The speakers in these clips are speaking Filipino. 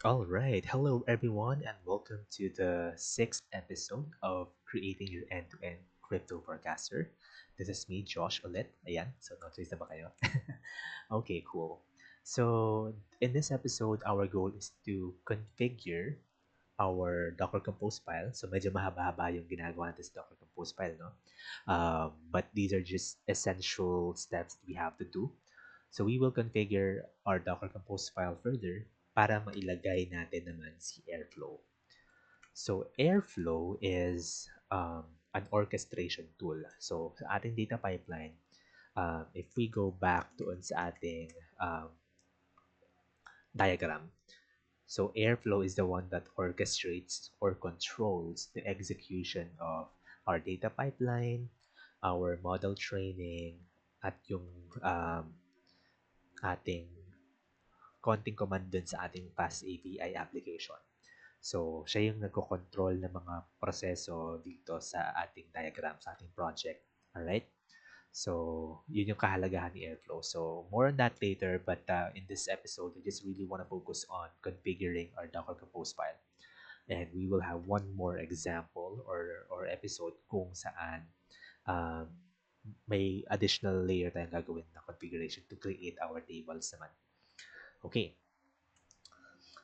All right. Hello, everyone, and welcome to the sixth episode of Creating Your End-to-End Crypto Forecaster. This is me, Josh, ulit. Ayan. So, notice na ba kayo? Okay, cool. So, in this episode, our goal is to configure our Docker Compose file. So, medyo mahaba-haba yung ginagawa natin sa Docker Compose file, no? But these are just essential steps that we have to do. So we will configure our Docker Compose file further para mailagay natin naman si Airflow. So Airflow is an orchestration tool. So sa ating data pipeline, if we go back doon sa ating diagram, so Airflow is the one that orchestrates or controls the execution of our data pipeline, our model training, at yung um, ating konting command dun sa ating Fast API application. So, siya yung nagko-control ng mga proseso dito sa ating diagram, sa ating project. Alright? So, yun yung kahalagahan ni Airflow. So, more on that later, but in this episode, I just really want to focus on configuring our Docker Compose file. And we will have one more example or episode kung saan um, may additional layer tayong gagawin na configuration to create our tables naman. Okay,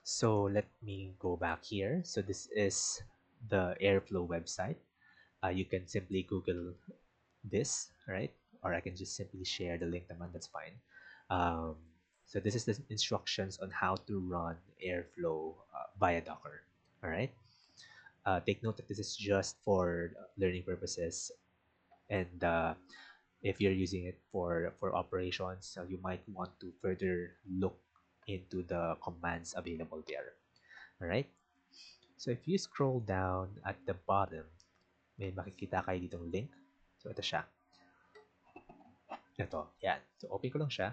so let me go back here. So this is the Airflow website. You can simply Google this, right? Or I can just simply share the link naman, that's fine. Um, so this is the instructions on how to run Airflow via Docker, all right? Take note that this is just for learning purposes, and if you're using it for operations, you might want to further look into the commands available there. All right. So if you scroll down at the bottom, may makikita kayo ditong link. So ito siya. Ito, yan. So open ko lang siya.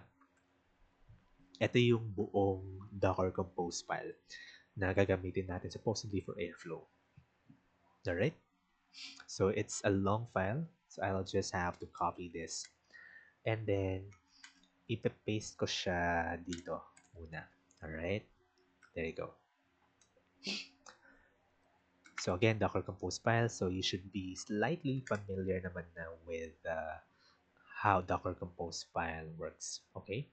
Ito yung buong Docker Compose file na gagamitin natin supposedly for Airflow. Alright? So it's a long file. So I'll just have to copy this. And then, ipe-paste ko siya dito muna. Alright? There you go. So again, Docker Compose file. So you should be slightly familiar naman na with how Docker Compose file works. Okay?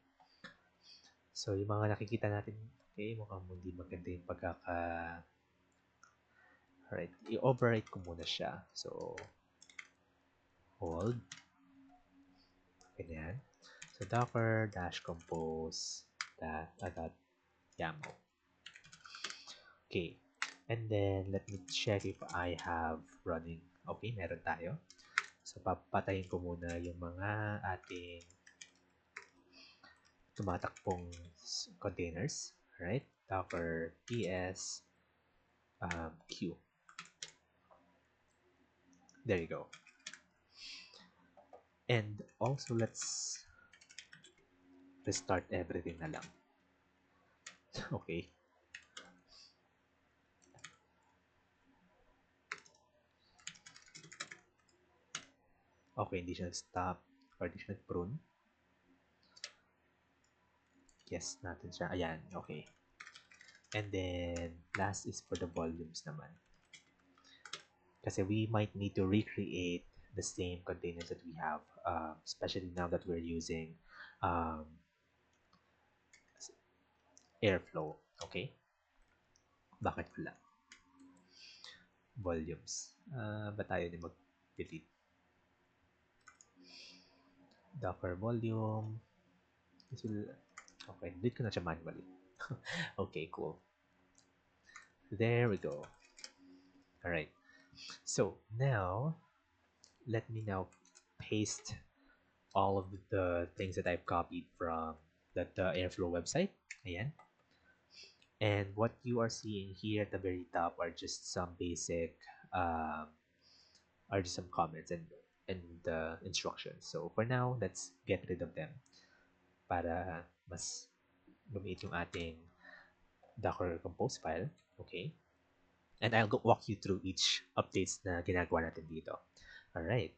So yung mga nakikita natin, okay, mukhang hindi maganda yung Alright, i-overwrite ko muna siya. So, hold. Ganyan. So, docker-compose dot YAML. Okay. And then, let me check if I have running. Okay, meron tayo. So, papatayin ko muna yung mga ating tumatakbong containers. Right? Docker ps q. There you go. And also, let's restart everything na lang. Okay. Okay, hindi siya stop or hindi siya prune. Yes, natin siya. Ayan, okay. And then, last is for the volumes naman. Kasi we might need to recreate the same containers that we have, especially now that we're using um, Airflow. Okay? Bakit wala? Volumes. Ba tayo din mag-delete? Docker volume. This will, okay, delete ko na siya manually. Okay, cool. There we go. All right. So now, let me now paste all of the things that I've copied from the Airflow website. Ayan. And what you are seeing here at the very top are just some basic, um, are just some comments and instructions. So for now, let's get rid of them para mas lumiit yung ating Docker Compose file. Okay. And I'll walk you through each updates na ginagawa natin dito. Alright.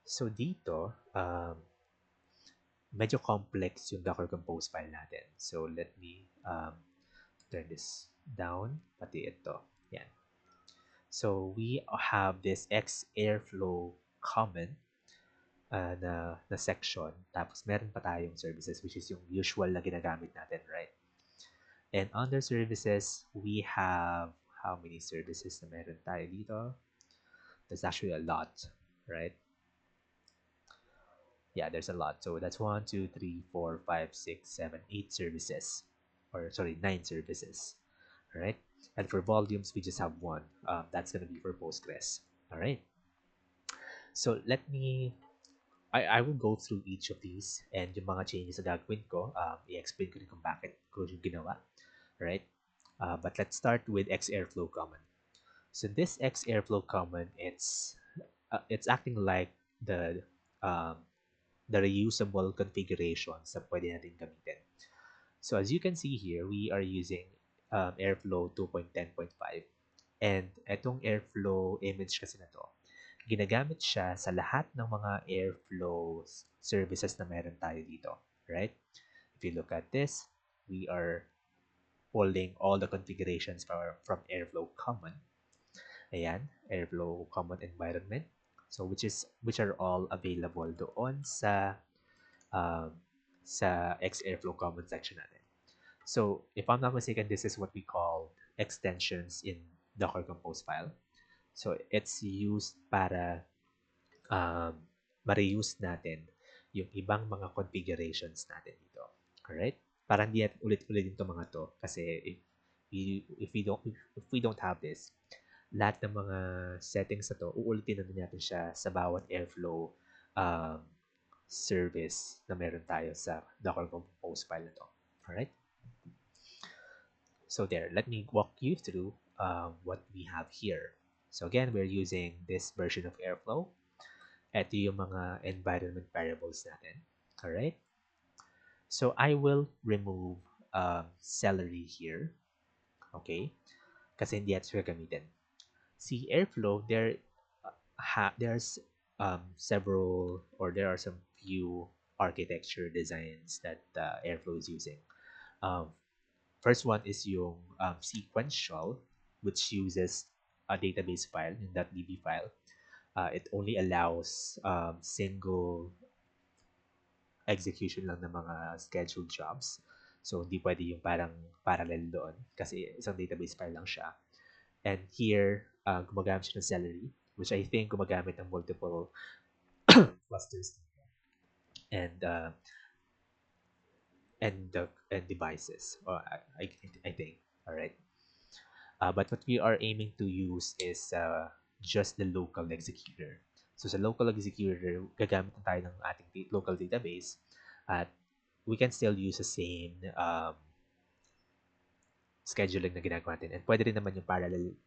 So dito, medyo complex yung Docker Compose file natin. So let me Turn this down, pati ito. Yan. So we have this X Airflow common na section. Tapos meron pa tayong services which is yung usual na ginagamit natin, right? And under services, we have how many services na meron tayo dito? There's actually a lot, right? Yeah, there's a lot. So that's 1, 2, 3, 4, 5, 6, 7, 8 services. Or sorry, 9 services. All right. And for volumes, we just have one. That's going to be for Postgres. All right. So I will go through each of these and yung mga changes na gagawin ko, i-explain ko rin kung bakit ko yung ginawa. Right? But let's start with X Airflow common. So this X Airflow common, it's acting like um, the reusable configurations na pwede natin gamitin. So as you can see here, we are using Airflow 2.10.5. And itong Airflow image kasi na to, ginagamit siya sa lahat ng mga Airflow services na meron tayo dito. Right? If you look at this, we are pulling all the configurations from Airflow Common. Ayan, Airflow Common Environment. So which are all available doon um, sa X Airflow Common section natin. So if I'm not mistaken, this is what we call extensions in Docker Compose file. So it's used para um, ma-reuse natin yung ibang mga configurations natin dito. Alright? Para hindi natin ulit-ulit itong mga to kasi if we don't have this, lahat ng mga settings na to, uulitin na natin siya sa bawat Airflow um, service na meron tayo sa Docker Compose file na to. Alright? So there, let me walk you through what we have here. So again, we're using this version of Airflow. Ito yung mga environment variables natin. Alright? So I will remove celery here. Okay? Kasi hindi natin siya gamitin. See, Airflow, there's several, or there are some few architecture designs that Airflow is using. First one is yung sequential, which uses a database file in that .db file. It only allows single execution lang ng mga scheduled jobs. So, hindi pwede yung parang parallel doon kasi isang database file lang siya. And here, gumagamit siya ng Celery, which I think gumagamit ng multiple clusters and and devices. I think. All right. But what we are aiming to use is just the local executor. So sa local executor, gagamit na tayo ng ating local database at we can still use the same scheduling na ginagawa natin. And pwede rin naman yung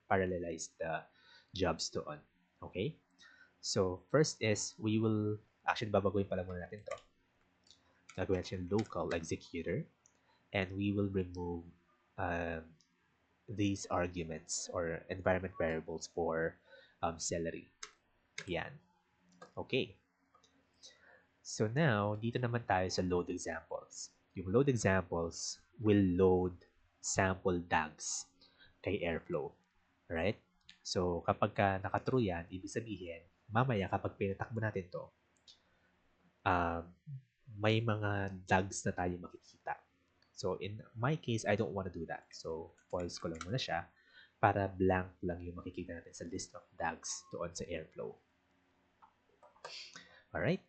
parallelized jobs doon. Okay? So first is, actually babaguhin pala muna natin to. Gagawin natin yung local executor and we will remove these arguments or environment variables for Celery. Yan. Okay. So now, dito naman tayo sa load examples. Yung load examples will load sample DAGs kay Airflow. Right? So, kapag naka-true yan, ibig sabihin, mamaya kapag pinatakbo natin to, may mga DAGs na tayo makikita. So, in my case, I don't want to do that. So, false ko lang muna siya para blank lang yung makikita natin sa list of DAGs doon sa Airflow. Alright?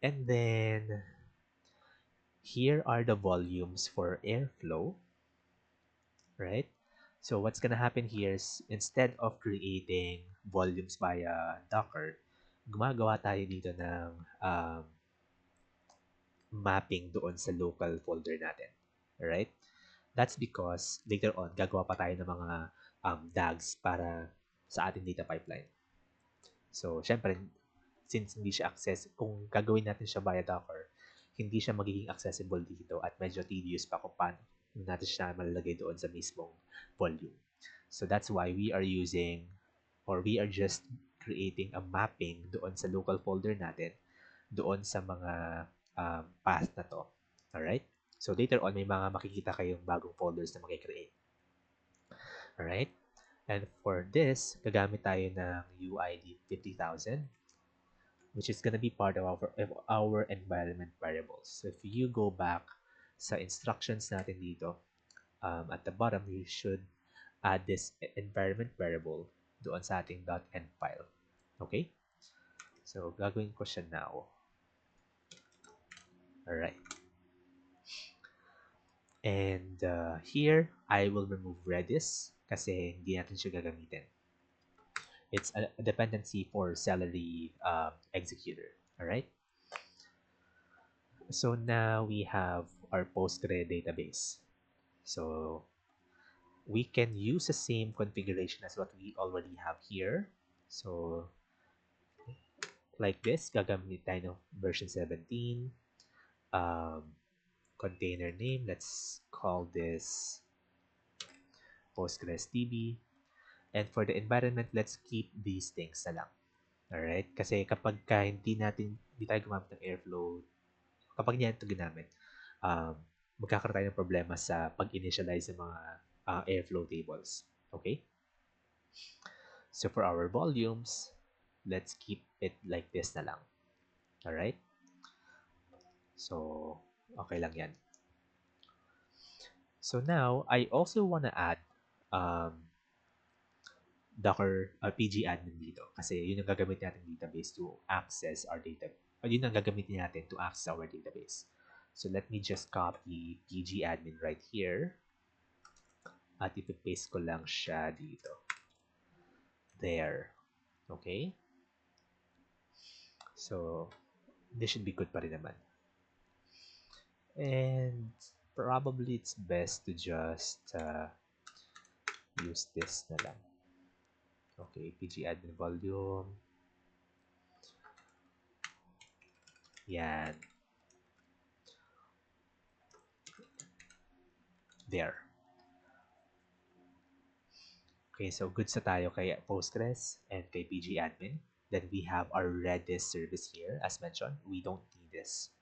And then, here are the volumes for Airflow. Right? So, what's gonna happen here is, instead of creating volumes via Docker, gumagawa tayo dito ng mapping doon sa local folder natin. Alright? That's because later on, gagawa pa tayo ng mga DAGs para sa ating data pipeline. So, syempre, since hindi siya kung gagawin natin siya via Docker, hindi siya magiging accessible dito at medyo tedious pa kung paano natin siya malalagay doon sa mismong volume. So, that's why we are just creating a mapping doon sa local folder natin doon sa mga path na to. Alright? So, later on, may mga makikita kayong bagong folders na makikreate. Alright? And for this, gagamit tayo ng UID 50,000, which is gonna be part of our environment variables. So if you go back sa instructions natin dito, at the bottom, you should add this environment variable doon sa ating .env file. Okay? So, gagawin ko siya now. Alright. And here, I will remove Redis kasi hindi natin siya gagamitin. It's a dependency for celery executor. Alright? So now we have our Postgre database. So we can use the same configuration as what we already have here. So like this, gagamit tayo ng version 17. Container name, let's call this PostgreSDB. And for the environment, let's keep these things na lang. Alright? Kasi kapag hindi tayo gumamit ng Airflow, kapag hindi natin ito ginamit, magkakaroon tayo ng problema sa pag-initialize ng mga Airflow tables. Okay? So for our volumes, let's keep it like this na lang. Alright? So, okay lang yan. So now, I also want to add Docker pgadmin dito. Kasi yun ang gagamitin natin database to access our data. Yun ang gagamitin natin to access our database. So let me just copy pgadmin right here. At ipipaste ko lang siya dito. There. Okay? So, this should be good pa rin naman. And probably it's best to just use this na lang. Okay, pgadmin volume. Yan. There. Okay, so good sa tayo kay Postgres and kay pgadmin. Then we have our Redis service here. As mentioned, we don't need this.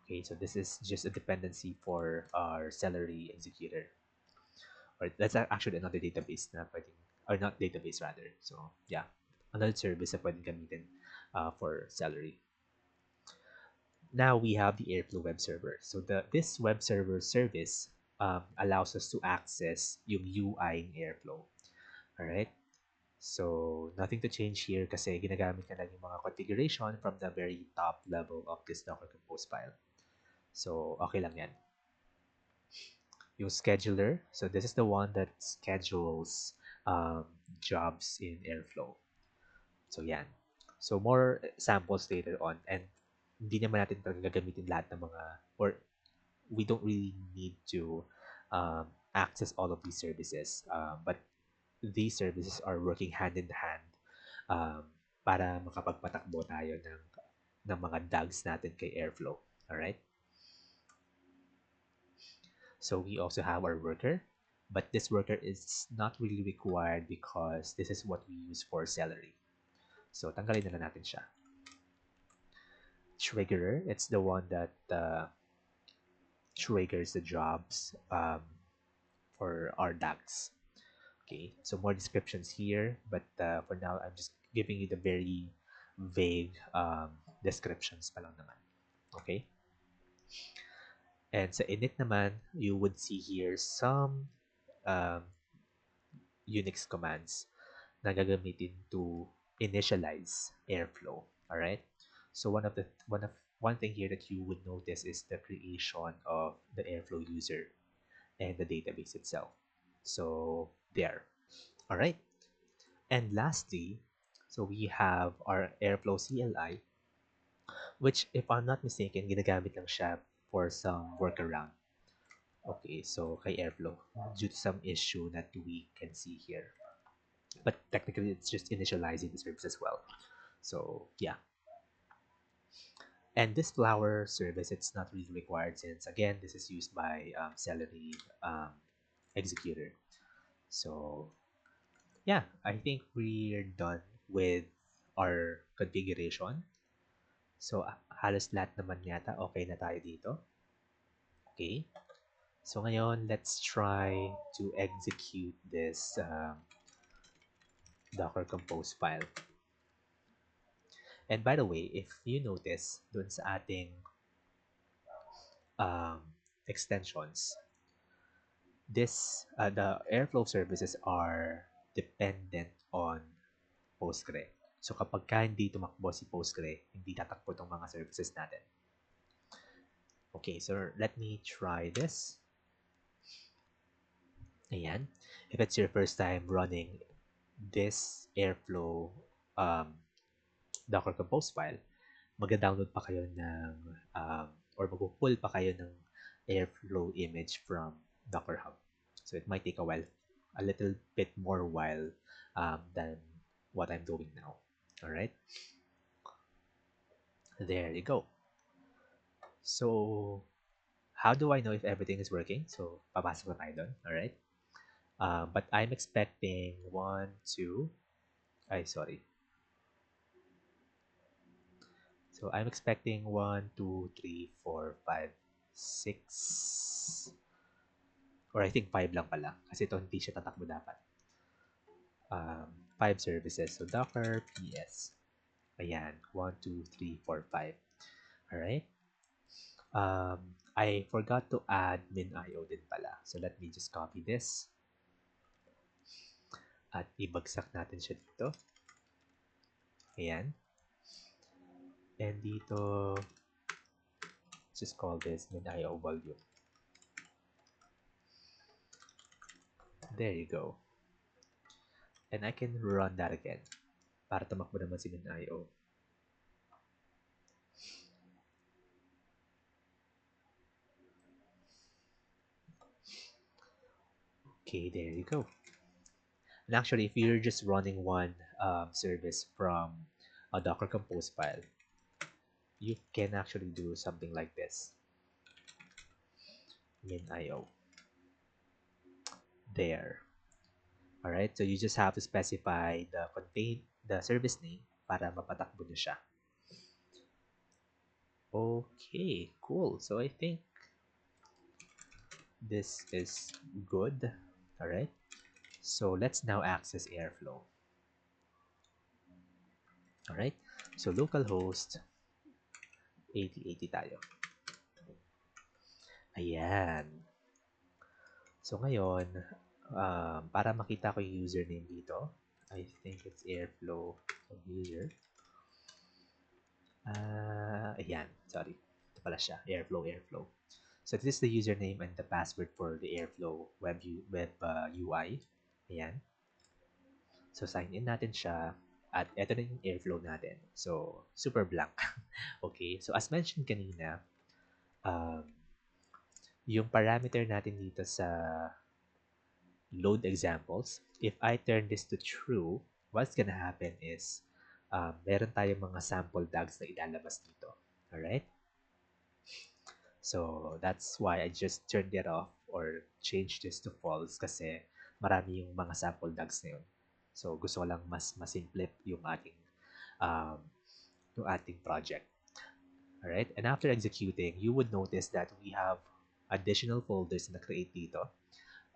Okay, so this is just a dependency for our Celery executor. Or that's actually another database na pwedeng, or not database rather. So yeah, another service na pwedeng gamitin for Celery. Now we have the Airflow web server. So this web server service allows us to access yung UI ng Airflow. Alright? So, nothing to change here kasi ginagamit na lang yung mga configuration from the very top level of this Docker Compose file. So, okay lang yan. Yung scheduler, so this is the one that schedules jobs in Airflow. So, yan. So, more samples later on. And hindi naman natin talaga gagamitin lahat ng mga, or we don't really need to access all of these services. But these services are working hand in hand para makapagpatakbo tayo ng mga DAGs natin kay Airflow. Alright? So we also have our worker, but this worker is not really required because this is what we use for Celery. So tanggalin na lang natin siya. Triggerer, it's the one that triggers the jobs for our DAGs. Okay, so more descriptions here, but for now, I'm just giving you the very vague descriptions pa lang naman. Okay? And sa init naman, you would see here some Unix commands na gagamitin to initialize Airflow. Alright? So one thing here that you would notice is the creation of the Airflow user and the database itself. So there. Alright? And lastly, so we have our Airflow CLI, which if I'm not mistaken, ginagamit lang siya for some workaround. Okay, so kay Airflow, due to some issue that we can see here. But technically, it's just initializing the service as well. So yeah. And this flower service, it's not really required since, again, this is used by Celery executor. So yeah, I think we're done with our configuration. So, halos lahat naman yata okay na tayo dito. Okay. So ngayon, let's try to execute this Docker Compose file. And by the way, if you notice, dun sa ating um, extensions, the Airflow services are dependent on Postgre. So kapag hindi tumakbo si Postgre, hindi tatakbo itong mga services natin. Okay, so let me try this. Ayan. If it's your first time running this Airflow um, Docker Compose file, mag-download pa kayo ng or mag-pull pa kayo ng Airflow image from Docker Hub. So it might take a little bit more while than what I'm doing now. All right, there you go. So how do I know if everything is working? So papasok na tayo doon. All right. But I'm expecting one, two. Sorry. So I'm expecting 1, 2, 3, 4, 5, 6. Or I think 5 lang pala. Kasi ito hindi siya tatakbo dapat. 5 services. So Docker PS. Ayan. 1, 2, 3, 4, 5. Alright. I forgot to add min.io din pala. So let me just copy this. At ibagsak natin siya dito. Ayan. And dito, just call this min.io volume. There you go. And I can run that again para tumakbo naman si min.io. Okay, there you go. And actually, if you're just running one service from a Docker Compose file, you can actually do something like this. Min.io. There. Alright, so you just have to specify the service name para mapatakbo nyo siya. Okay, cool. So I think this is good. Alright, so let's now access Airflow. Alright, so localhost 8080 tayo. Ayan. So ngayon, para makita ko yung username dito, I think it's Airflow user. Ayan, sorry. Ito pala siya, Airflow. So this is the username and the password for the Airflow web UI. Ayan. So sign in natin siya at ito na yung Airflow natin. So super blank. Okay, so as mentioned kanina, um, yung parameter natin dito sa load examples, if I turn this to true, what's gonna happen is meron tayong mga sample tags na ilalabas dito. Alright? So, that's why I just turned it off or changed this to false kasi marami yung mga sample tags na yun. So, gusto ko lang mas masimple um, yung ating project. Alright? And after executing, you would notice that we have additional folders na create dito.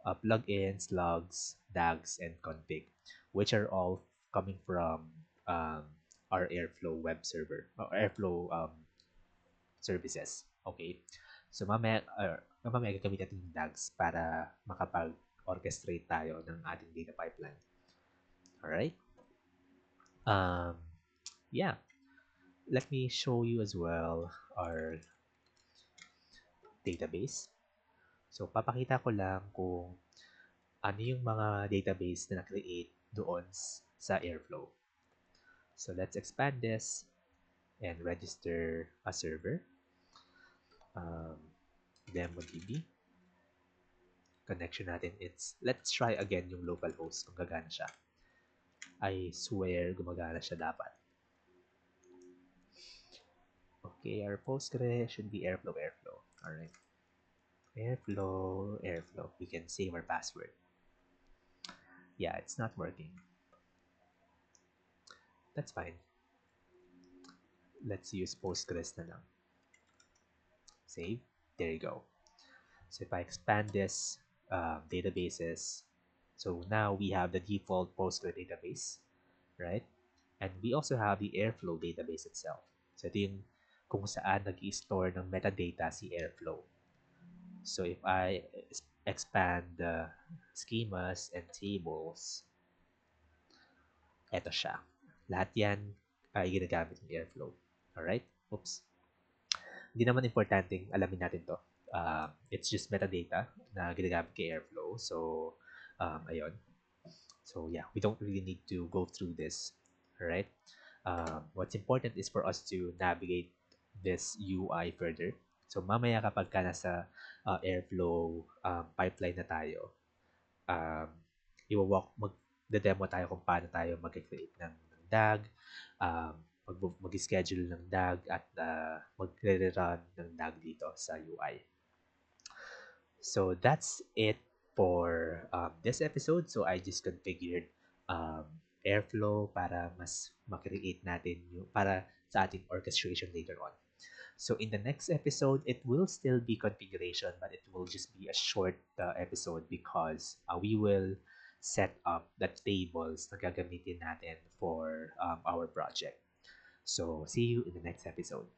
Plugins, logs, dags, and config, which are all coming from our Airflow web server, or Airflow services. Okay. So mamaya gagamitin natin yung dags para makapag-orchestrate tayo ng ating data pipeline. Alright? Um, yeah. Let me show you as well our database. So papakita ko lang kung ano yung mga database na na-create doon sa Airflow. So let's expand this and register a server. DemoDB. Connection natin, let's try again yung localhost kung gagana siya. I swear gumagana siya dapat. Okay, our Postgre should be Airflow. Alright. Airflow. We can save our password. Yeah, it's not working. That's fine. Let's use Postgres na lang. Save. There you go. So if I expand this databases, so now we have the default Postgre database, right? And we also have the Airflow database itself. So ito yung kung saan nag-store ng metadata si Airflow. So if I expand the schemas and tables, eto siya. Lahat yan ay ginagamit ng Airflow. Alright? Oops. Hindi naman importanteng alamin natin to. It's just metadata na ginagamit kay Airflow. So, ayun. So, yeah, we don't really need to go through this. Alright? What's important is for us to navigate this UI further. So, mamaya kapag ka nasa Airflow pipeline na tayo, um, mag-demo tayo kung paano tayo mag-create ng DAG, um, mag-schedule ng DAG at mag-run ng DAG dito sa UI. So that's it for this episode. So I just configured um, Airflow para mas makreate natin yung para sa ating orchestration later on. So in the next episode, it will still be configuration, but it will just be a short episode because we will set up the tables na gagamitin natin for our project. So see you in the next episode.